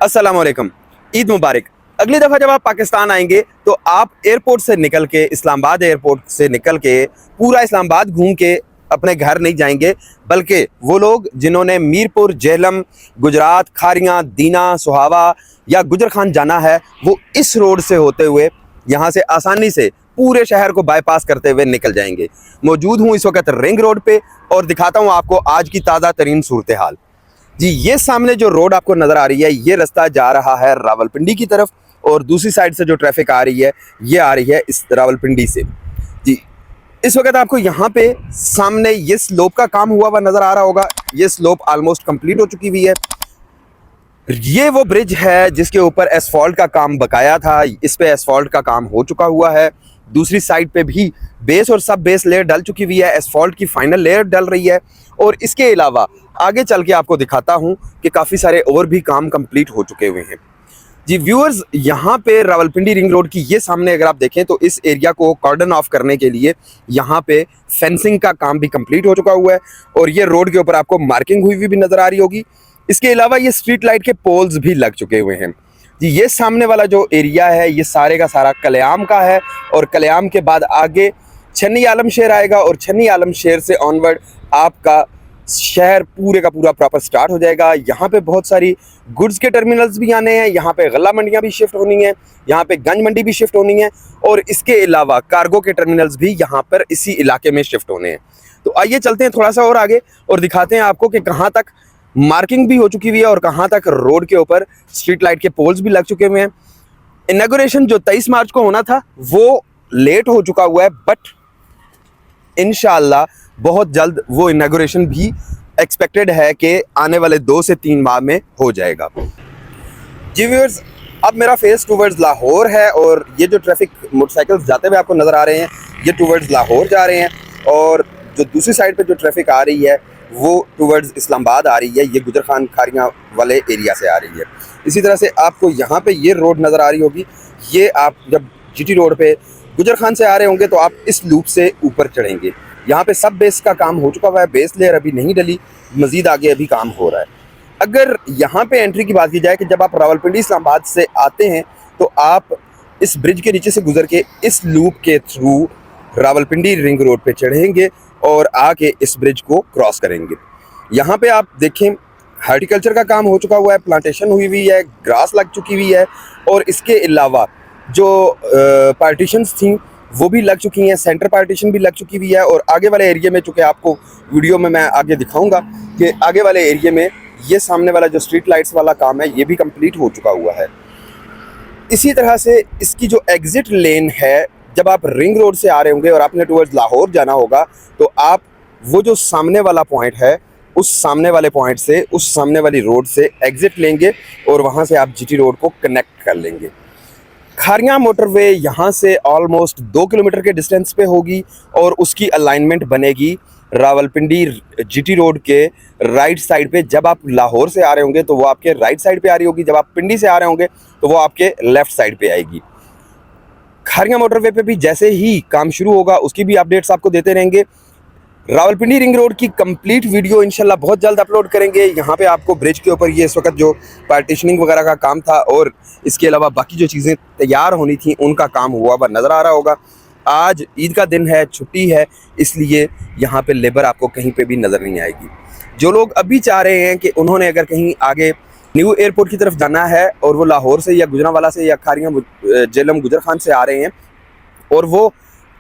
अस्सलाम वालेकुम, ईद मुबारक। अगली दफ़ा जब आप पाकिस्तान आएंगे तो आप एयरपोर्ट से निकल के, इस्लामाबाद एयरपोर्ट से निकल के पूरा इस्लामाबाद घूम के अपने घर नहीं जाएंगे, बल्कि वो लोग जिन्होंने मीरपुर, जेहलम, गुजरात, खारियाँ, दीना, सुहावा या गुजर खान जाना है, वो इस रोड से होते हुए यहाँ से आसानी से पूरे शहर को बाईपास करते हुए निकल जाएंगे। मौजूद हूँ इस वक्त रिंग रोड पे और दिखाता हूँ आपको आज की ताज़ा तरीन सूरत हाल। जी, ये सामने जो रोड आपको नज़र आ रही है, ये रास्ता जा रहा है रावलपिंडी की तरफ और दूसरी साइड से जो ट्रैफिक आ रही है ये आ रही है इस रावलपिंडी से। जी, इस वक्त आपको यहाँ पे सामने ये स्लोप का काम हुआ हुआ नज़र आ रहा होगा। ये स्लोप ऑलमोस्ट कंप्लीट हो चुकी हुई है। ये वो ब्रिज है जिसके ऊपर एसफॉल्ट का काम बकाया था, इस पे एसफॉल्ट का काम हो चुका हुआ है। दूसरी साइड पे भी बेस और सब बेस लेयर डल चुकी हुई है, एसफॉल्ट की फाइनल लेयर डल रही है। और इसके अलावा आगे चल के आपको दिखाता हूँ कि काफ़ी सारे और भी काम कंप्लीट हो चुके हुए हैं। जी व्यूअर्स, यहाँ पे रावलपिंडी रिंग रोड की ये सामने अगर आप देखें तो इस एरिया को कॉर्डन ऑफ करने के लिए यहाँ पे फेंसिंग का काम भी कंप्लीट हो चुका हुआ है और ये रोड के ऊपर आपको मार्किंग हुई भी नज़र आ रही होगी। इसके अलावा ये स्ट्रीट लाइट के पोल्स भी लग चुके हुए हैं। जी, ये सामने वाला जो एरिया है ये सारे का सारा कलयाम का है और कलयाम के बाद आगे छन्नी आलमशेर आएगा और छन्नी आलमशेर से ऑनवर्ड आपका शहर पूरे का पूरा प्रॉपर स्टार्ट हो जाएगा। यहाँ पे बहुत सारी गुड्स के टर्मिनल्स भी आने हैं, यहाँ पे गल्ला मंडियाँ भी शिफ्ट होनी है, यहाँ पे गंज मंडी भी शिफ्ट होनी है और इसके अलावा कार्गो के टर्मिनल्स भी यहाँ पर इसी इलाके में शिफ्ट होने हैं। तो आइए चलते हैं थोड़ा सा और आगे और दिखाते हैं आपको कि कहाँ तक मार्किंग भी हो चुकी हुई है और कहाँ तक रोड के ऊपर स्ट्रीट लाइट के पोल्स भी लग चुके हुए हैं। इनॉग्रेशन जो 23 मार्च को होना था वो लेट हो चुका हुआ है, बट इंशाल्लाह बहुत जल्द वो इनॉग्रेशन भी एक्सपेक्टेड है कि आने वाले 2 से 3 माह में हो जाएगा। जी व्यूअर्स, अब मेरा फेस टूवर्ड्स लाहौर है और ये जो ट्रैफिक मोटरसाइकिल्स जाते हुए आपको नज़र आ रहे हैं ये टूवर्ड्स लाहौर जा रहे हैं और जो दूसरी साइड पे जो ट्रैफिक आ रही है वो टूवर्ड्स इस्लामाबाद आ रही है, ये गुजर खान खारियाँ वाले एरिया से आ रही है। इसी तरह से आपको यहाँ पे ये रोड नज़र आ रही होगी, ये आप जब जीटी रोड पे गुजर खान से आ रहे होंगे तो आप इस लूप से ऊपर चढ़ेंगे। यहाँ पे सब बेस का काम हो चुका हुआ है, बेस लेयर अभी नहीं डली, मज़ीद आगे अभी काम हो रहा है। अगर यहाँ पे एंट्री की बात की जाए कि जब आप रावलपिंडी इस्लामाबाद से आते हैं तो आप इस ब्रिज के नीचे से गुजर के इस लूप के थ्रू रावलपिंडी रिंग रोड पे चढ़ेंगे और आके इस ब्रिज को क्रॉस करेंगे। यहाँ पे आप देखें हार्टिकल्चर का काम हो चुका हुआ है, प्लांटेशन हुई हुई है, ग्रास लग चुकी हुई है और इसके अलावा जो पार्टीशंस थी वो भी लग चुकी हैं, सेंटर पार्टीशन भी लग चुकी हुई है। और आगे वाले एरिया में, चूँकि आपको वीडियो में मैं आगे दिखाऊंगा कि आगे वाले एरिया में ये सामने वाला जो स्ट्रीट लाइट्स वाला काम है ये भी कंप्लीट हो चुका हुआ है। इसी तरह से इसकी जो एग्ज़िट लेन है, जब आप रिंग रोड से आ रहे होंगे और आपने टुवर्ड्स लाहौर जाना होगा तो आप वो जो सामने वाला पॉइंट है उस सामने वाले पॉइंट से, उस सामने वाली रोड से एग्ज़िट लेंगे और वहाँ से आप जीटी रोड को कनेक्ट कर लेंगे। खारियाँ मोटरवे यहाँ से ऑलमोस्ट 2 किलोमीटर के डिस्टेंस पे होगी और उसकी अलाइनमेंट बनेगी रावलपिंडी जीटी रोड के राइट साइड पे। जब आप लाहौर से आ रहे होंगे तो वो आपके राइट साइड पे आ रही होगी, जब आप पिंडी से आ रहे होंगे तो वो आपके लेफ़्ट साइड पे आएगी। खारियाँ मोटरवे पे भी जैसे ही काम शुरू होगा उसकी भी अपडेट्स आपको देते रहेंगे। रावलपिंडी रिंग रोड की कंप्लीट वीडियो इंशाल्लाह बहुत जल्द अपलोड करेंगे। यहाँ पे आपको ब्रिज के ऊपर ये इस वक्त जो पार्टीशनिंग वगैरह का काम था और इसके अलावा बाकी जो चीज़ें तैयार होनी थी उनका काम हुआ हुआ नज़र आ रहा होगा। आज ईद का दिन है, छुट्टी है, इसलिए यहाँ पे लेबर आपको कहीं पे भी नज़र नहीं आएगी। जो लोग अभी चाह रहे हैं कि उन्होंने अगर कहीं आगे न्यू एयरपोर्ट की तरफ जाना है और वो लाहौर से या गुजरांवाला से या खारियाँ जेहलम गुजर खान से आ रहे हैं और वो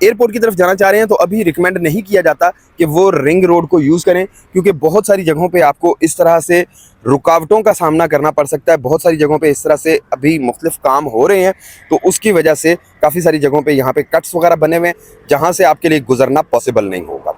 एयरपोर्ट की तरफ जाना चाह रहे हैं तो अभी रिकमेंड नहीं किया जाता कि वो रिंग रोड को यूज़ करें, क्योंकि बहुत सारी जगहों पे आपको इस तरह से रुकावटों का सामना करना पड़ सकता है। बहुत सारी जगहों पे इस तरह से अभी मुख्तलिफ काम हो रहे हैं तो उसकी वजह से काफ़ी सारी जगहों पे यहाँ पे कट्स वगैरह बने हुए हैं जहाँ से आपके लिए गुजरना पॉसिबल नहीं होगा।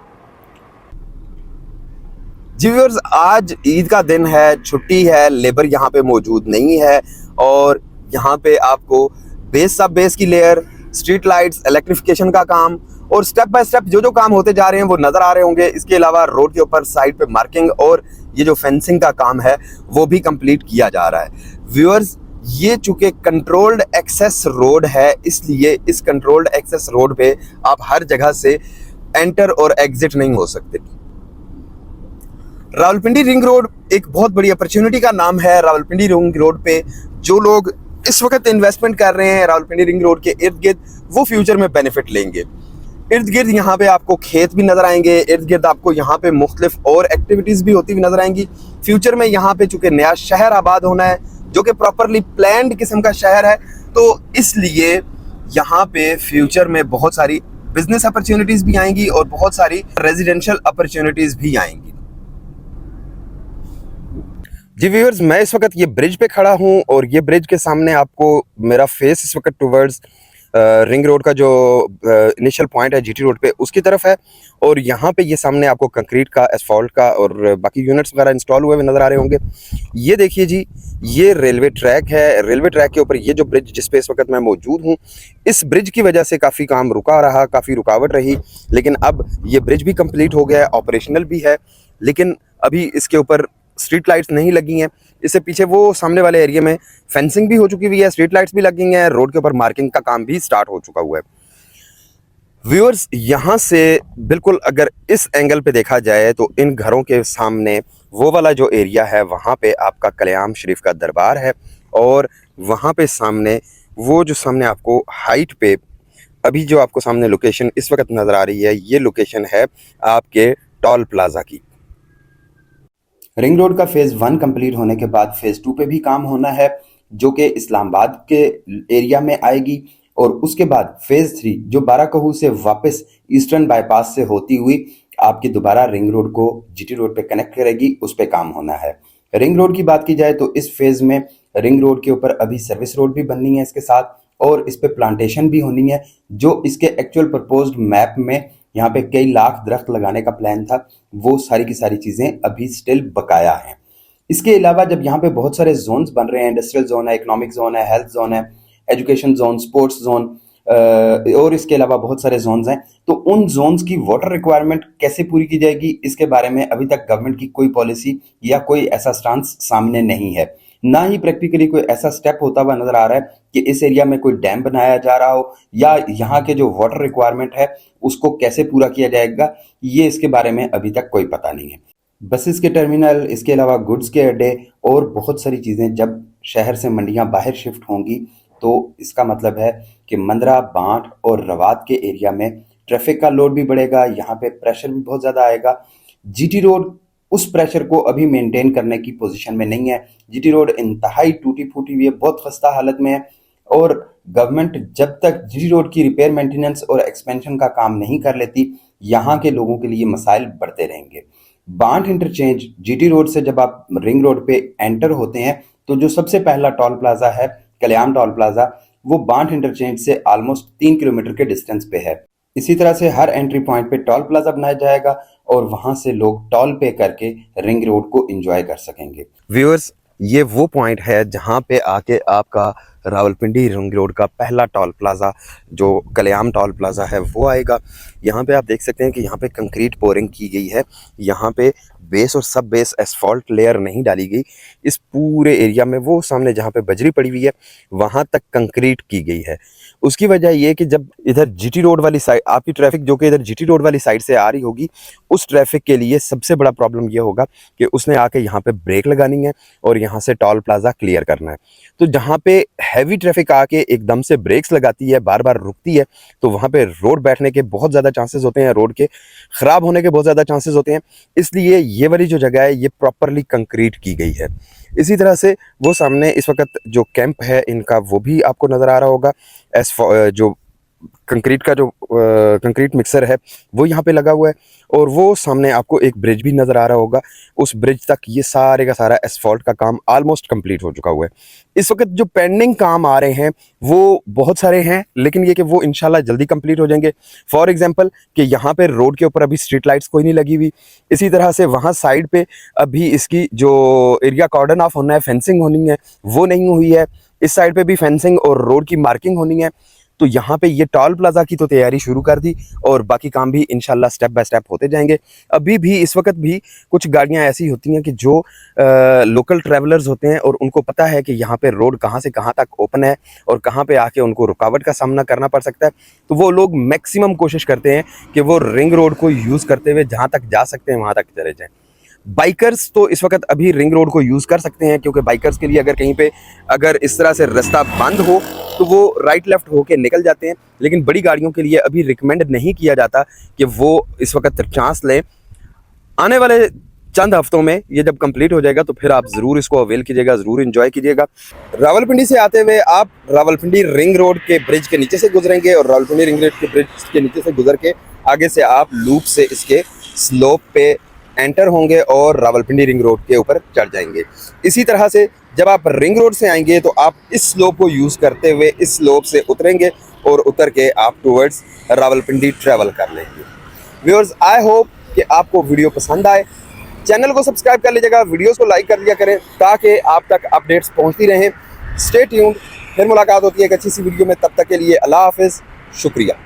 जी व्यूअर्स, आज ईद का दिन है, छुट्टी है, लेबर यहाँ पे मौजूद नहीं है और यहाँ पे आपको बेस सब बेस की लेयर, स्ट्रीट लाइट्स, इलेक्ट्रिफिकेशन का काम और स्टेप बाय स्टेप जो काम होते जा रहे हैं वो नज़र आ रहे होंगे। इसके अलावा रोड के ऊपर साइड पे मार्किंग और ये जो फेंसिंग का काम है वो भी कंप्लीट किया जा रहा है। व्यूअर्स, ये चूँकि कंट्रोल्ड एक्सेस रोड है इसलिए इस कंट्रोल्ड एक्सेस रोड पे आप हर जगह से एंटर और एग्जिट नहीं हो सकते। रावलपिंडी रिंग रोड एक बहुत बड़ी अपॉर्चुनिटी का नाम है। रावलपिंडी रिंग रोड पे जो लोग इस वक्त इन्वेस्टमेंट कर रहे हैं रावलपिंडी रिंग रोड के इर्द गिर्द, वो फ्यूचर में बेनिफिट लेंगे। इर्द गिर्द यहाँ पे आपको खेत भी नजर आएंगे, इर्द गिर्द आपको यहाँ पे मुख्तलिफ और एक्टिविटीज भी होती हुई नजर आएंगी। फ्यूचर में यहाँ पे चूंकि नया शहर आबाद होना है जो कि प्रॉपरली प्लान्ड किस्म का शहर है, तो इसलिए यहाँ पे फ्यूचर में बहुत सारी बिजनेस अपॉर्चुनिटीज भी आएंगी और बहुत सारी रेजिडेंशियल अपॉर्चुनिटीज भी आएंगी। जी व्यूअर्स, मैं इस वक्त ये ब्रिज पे खड़ा हूँ और ये ब्रिज के सामने आपको मेरा फेस इस वक्त टुवर्ड्स रिंग रोड का जो इनिशियल पॉइंट है जीटी रोड पे उसकी तरफ है। और यहाँ पे ये सामने आपको कंक्रीट का, एसफॉल्ट का और बाकी यूनिट्स वगैरह इंस्टॉल हुए नज़र आ रहे होंगे। ये देखिए जी, ये रेलवे ट्रैक है। रेलवे ट्रैक के ऊपर ये जो ब्रिज जिस पे इस वक्त मैं मौजूद हूँ, इस ब्रिज की वजह से काफ़ी काम रुका रहा, काफ़ी रुकावट रही, लेकिन अब ये ब्रिज भी कंप्लीट हो गया है, ऑपरेशनल भी है। लेकिन अभी इसके ऊपर स्ट्रीट लाइट्स नहीं लगी हैं। इससे पीछे वो सामने वाले एरिया में फेंसिंग भी हो चुकी हुई है, स्ट्रीट लाइट्स भी लगी हैं, रोड के ऊपर मार्किंग का काम भी स्टार्ट हो चुका हुआ है। व्यूअर्स, यहाँ से बिल्कुल अगर इस एंगल पे देखा जाए तो इन घरों के सामने वो वाला जो एरिया है वहाँ पे आपका कल्याम शरीफ का दरबार है, और वहाँ पे सामने वो जो सामने आपको हाइट पे अभी जो आपको सामने लोकेशन इस वक्त नज़र आ रही है, ये लोकेशन है आपके टॉल प्लाजा की। रिंग रोड का फेज़ 1 कंप्लीट होने के बाद फेज़ 2 पे भी काम होना है, जो कि इस्लामाबाद के एरिया में आएगी। और उसके बाद फेज़ 3 जो बाराकहू से वापस ईस्टर्न बाईपास से होती हुई आपकी दोबारा रिंग रोड को जीटी रोड पे कनेक्ट करेगी, उस पे काम होना है। रिंग रोड की बात की जाए तो इस फेज़ में रिंग रोड के ऊपर अभी सर्विस रोड भी बननी है इसके साथ, और इस पे प्लांटेशन भी होनी है। जो इसके एक्चुअल प्रपोज्ड मैप में यहाँ पे कई लाख दरख्त लगाने का प्लान था, वो सारी की सारी चीज़ें अभी स्टिल बकाया हैं। इसके अलावा जब यहाँ पे बहुत सारे जोन्स बन रहे हैं, इंडस्ट्रियल जोन है, इकोनॉमिक जोन है, हेल्थ जोन है, एजुकेशन जोन, स्पोर्ट्स जोन, और इसके अलावा बहुत सारे जोन्स हैं, तो उन जोन्स की वाटर रिक्वायरमेंट कैसे पूरी की जाएगी, इसके बारे में अभी तक गवर्नमेंट की कोई पॉलिसी या कोई ऐसा स्टांस सामने नहीं है। ना ही प्रैक्टिकली कोई ऐसा स्टेप होता हुआ नजर आ रहा है कि इस एरिया में कोई डैम बनाया जा रहा हो, या यहाँ के जो वाटर रिक्वायरमेंट है उसको कैसे पूरा किया जाएगा, ये इसके बारे में अभी तक कोई पता नहीं है। बसेस के टर्मिनल, इसके अलावा गुड्स के अड्डे और बहुत सारी चीज़ें जब शहर से मंडियां बाहर शिफ्ट होंगी, तो इसका मतलब है कि मंदरा, बांट और रवात के एरिया में ट्रैफिक का लोड भी बढ़ेगा, यहाँ पे प्रेशर भी बहुत ज़्यादा आएगा। जीटी रोड उस प्रेशर को अभी मेंटेन करने की पोजीशन में नहीं है। जीटी रोड इंतहाई टूटी फूटी हुई है, बहुत खस्ता हालत में है, और गवर्नमेंट जब तक जीटी रोड की रिपेयर, मेंटेनेंस और एक्सपेंशन का काम नहीं कर लेती, यहाँ के लोगों के लिए मसाइल बढ़ते रहेंगे। बांट इंटरचेंज जीटी रोड से जब आप रिंग रोड पे एंटर होते हैं, तो जो सबसे पहला टोल प्लाजा है कल्याण टोल प्लाजा, वो बांट इंटरचेंज से ऑलमोस्ट 3 किलोमीटर के डिस्टेंस पे है। इसी तरह से हर एंट्री पॉइंट पे टोल प्लाजा बनाया जाएगा और वहां से लोग टोल पे करके रिंग रोड को एंजॉय कर सकेंगे। व्यूअर्स, ये वो पॉइंट है जहां पे आके आपका रावलपिंडी रिंग रोड का पहला टोल प्लाजा जो कल्याम टोल प्लाजा है वो आएगा। यहाँ पे आप देख सकते हैं कि यहाँ पे कंक्रीट पोरिंग की गई है। यहाँ पे बेस और सब बेस एसफॉल्ट लेयर नहीं डाली गई। इस पूरे एरिया में वो सामने जहाँ पे बजरी पड़ी हुई है वहाँ तक कंक्रीट की गई है। उसकी वजह ये कि जब इधर जीटी रोड वाली साइड आपकी ट्रैफिक जो कि इधर जीटी रोड वाली साइड से आ रही होगी, उस ट्रैफिक के लिए सबसे बड़ा प्रॉब्लम ये होगा कि उसने आके यहाँ पे ब्रेक लगानी है और यहाँ से टोल प्लाजा क्लियर करना है। तो जहाँ पे हैवी ट्रैफिक आके एकदम से ब्रेक्स लगाती है, बार बार रुकती है, तो वहाँ पे रोड बैठने के बहुत ज़्यादा चांसेस होते हैं, रोड के ख़राब होने के बहुत ज़्यादा चांसेस होते हैं। इसलिए ये वाली जो जगह है ये प्रॉपरली कंक्रीट की गई है। इसी तरह से वो सामने इस वक्त जो कैंप है इनका वो भी आपको नज़र आ रहा होगा। जो कंक्रीट का जो कंक्रीट मिक्सर है वो यहाँ पे लगा हुआ है, और वो सामने आपको एक ब्रिज भी नज़र आ रहा होगा। उस ब्रिज तक ये सारे का सारा एसफॉल्ट का काम ऑलमोस्ट कंप्लीट हो चुका हुआ है। इस वक्त जो पेंडिंग काम आ रहे हैं वो बहुत सारे हैं, लेकिन ये कि वो इंशाल्लाह जल्दी कंप्लीट हो जाएंगे। फॉर एग्जांपल कि यहाँ पे रोड के ऊपर अभी स्ट्रीट लाइट्स कोई नहीं लगी हुई। इसी तरह से वहाँ साइड पे अभी इसकी जो एरिया कॉर्डन ऑफ होना है, फेंसिंग होनी है, वो नहीं हुई है। इस साइड पे भी फेंसिंग और रोड की मार्किंग होनी है। तो यहाँ पे ये टोल प्लाजा की तो तैयारी शुरू कर दी और बाकी काम भी इंशाल्लाह स्टेप बाय स्टेप होते जाएंगे। अभी भी इस वक्त भी कुछ गाड़ियाँ ऐसी होती हैं कि जो लोकल ट्रैवलर्स होते हैं और उनको पता है कि यहाँ पे रोड कहाँ से कहाँ तक ओपन है और कहाँ पे आके उनको रुकावट का सामना करना पड़ सकता है, तो वो लोग मैक्सिमम कोशिश करते हैं कि वो रिंग रोड को यूज़ करते हुए जहाँ तक जा सकते हैं वहाँ तक चले जाएँ। बाइकर्स तो इस वक्त अभी रिंग रोड को यूज़ कर सकते हैं, क्योंकि बाइकर्स के लिए अगर कहीं पे अगर इस तरह से रास्ता बंद हो तो वो राइट लेफ्ट होके निकल जाते हैं। लेकिन बड़ी गाड़ियों के लिए अभी रिकमेंड नहीं किया जाता कि वो इस वक्त चांस लें। आने वाले चंद हफ्तों में ये जब कंप्लीट हो जाएगा तो फिर आप ज़रूर इसको अवेल कीजिएगा, ज़रूर एंजॉय कीजिएगा। रावलपिंडी से आते हुए आप रावलपिंडी रिंग रोड के ब्रिज के नीचे से गुजरेंगे और रावलपिंडी रिंग रोड के ब्रिज के नीचे से गुजर के आगे से आप लूप से इसके स्लोप पे एंटर होंगे और रावलपिंडी रिंग रोड के ऊपर चढ़ जाएंगे। इसी तरह से जब आप रिंग रोड से आएंगे तो आप इस स्लोप को यूज़ करते हुए इस स्लोप से उतरेंगे और उतर के आप टूवर्ड्स रावलपिंडी ट्रैवल कर लेंगे। व्यूअर्स, आई होप कि आपको वीडियो पसंद आए। चैनल को सब्सक्राइब कर लीजिएगा, वीडियोस को लाइक कर लिया करें ताकि आप तक अपडेट्स पहुंचती रहें। स्टे ट्यून्ड, फिर मुलाकात होती है एक अच्छी सी वीडियो में। तब तक के लिए अल्लाह हाफिज़, शुक्रिया।